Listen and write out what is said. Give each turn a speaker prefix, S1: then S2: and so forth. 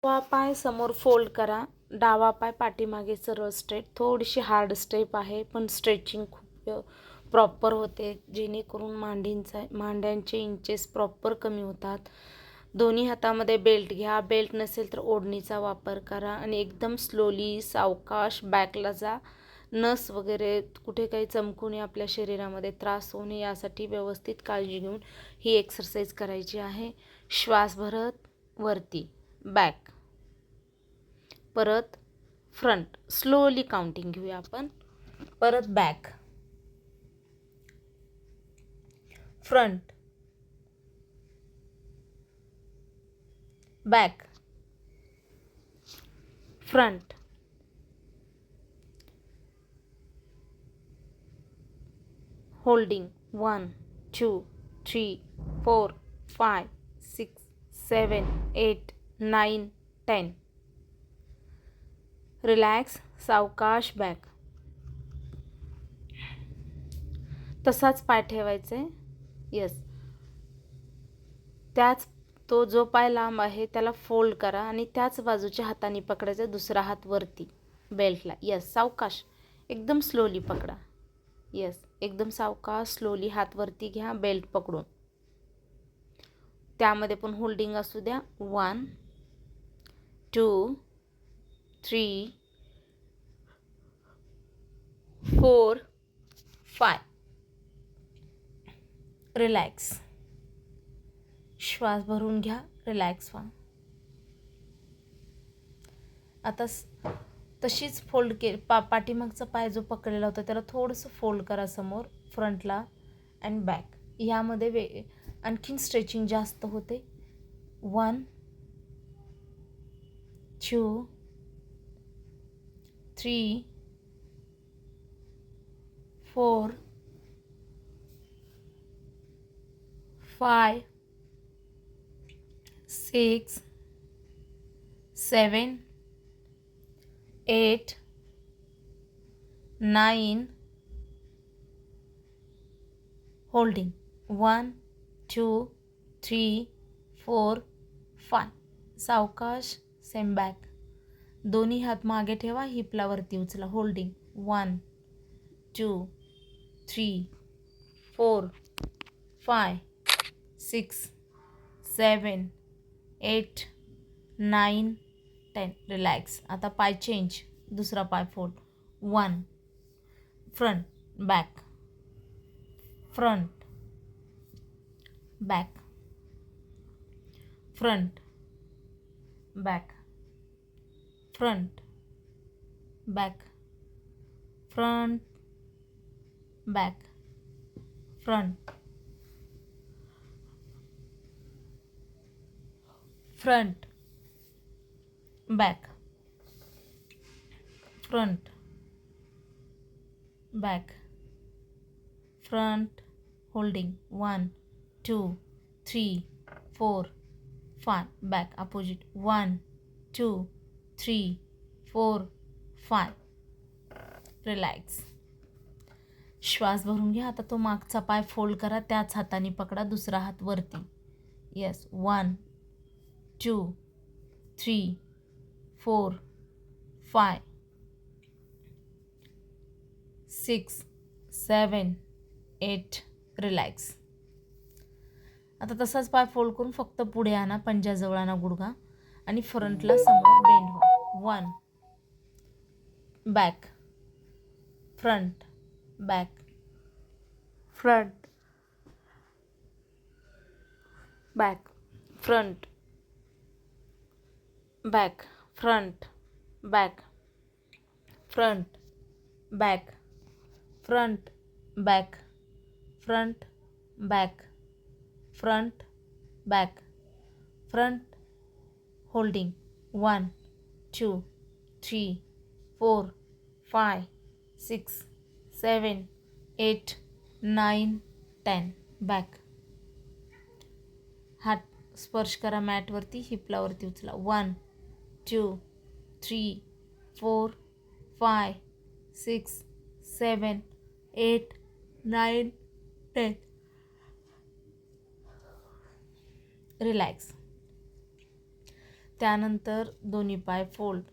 S1: डावा पाय समोर फोल्ड करा. डावा पाय पाठीमागे सरळ स्ट्रेट. थोडीशी हार्ड स्टेप आहे पण स्ट्रेचिंग खूप प्रॉपर होते, जेणेकरून मांड्यांचे इंचेस प्रॉपर कमी होतात. दोन्ही हातामध्ये बेल्ट घ्या. बेल्ट नसेल तर ओढणीचा वापर करा आणि एकदम स्लोली सावकाश बॅकला जा. नस वगैरे कुठे काही चमकू नये, आपल्या शरीरामध्ये त्रास होऊ नये यासाठी व्यवस्थित काळजी घेऊन ही एक्सरसाइज करायची आहे. श्वास भरत वरती, बॅक, परत फ्रंट, स्लोली काउंटिंग घेऊया आपण. परत back, front, back, front, holding 1 2 3 4 5 6 7 8 9 10. Relax, सावकाश बॅक. तसाच पाय ठेवायचा आहे. यस. तो जो पाय लांब आहे त्याला फोल्ड करा आणि त्याच बाजूच्या हाताने पकडायचा, दुसरा हात वरती बेल्टला. यस, सावकाश, एकदम स्लोली पकडा. यस, एकदम सावकाश स्लोली हात वरती घ्या बेल्ट पकडून. त्यामध्ये पण होल्डिंग असू द्या. 1 2 3 4 5. रिलॅक्स, श्वास भरून घ्या, रिलॅक्स व्हा. आता तशीच फोल्ड पाठीमागचा पाय जो पकडलेला होता त्याला थोडंसं फोल्ड करा समोर, फ्रंटला अँड बॅक. ह्यामध्ये आणखीन स्ट्रेचिंग जास्त होते. 1 2 3 4 5 6 7 8 9. होल्डिंग 1 2 3 4 5. सावकाश सेम बॅक. दोन्ही हात मागे ठेवा, हिपला वरती उचला. होल्डिंग 1 2 3 4 5 6 7 8 9 10. रिलॅक्स. आता पाय चेंज, दुसरा पाय fold. 1 front, back, front, back, front, back, front, back, front, back, front, front, back, front, back, front. Holding 1 2 3 4 5. Back opposite 1 2 3 4 5. Relax, श्वास भरून घ्या. आता तो मागचा पाय फोल्ड करा, त्याच हाताने पकडा, दुसरा हात वरती. यस. 1 2 3 4 5 6 7 8. रिलॅक्स. आता तसाच पाय फोल्ड करून फक्त पुढे आणा, पंजाजवळ आणा गुडघा आणि फ्रंटला समोर बेंड व्हा. 1 back, front, back, front, back, front, back, front, back, front, back, front, back, front, back, front, back, front. Holding 1 2 3 4 5 6 7 8 9 10. Back. हात स्पर्श करा मॅटवरती, हिपलावरती उचला. 1 2 3 4 5 6 7 8 9 10. रिलॅक्स. त्यानंतर दोन्ही पाय फोल्ड.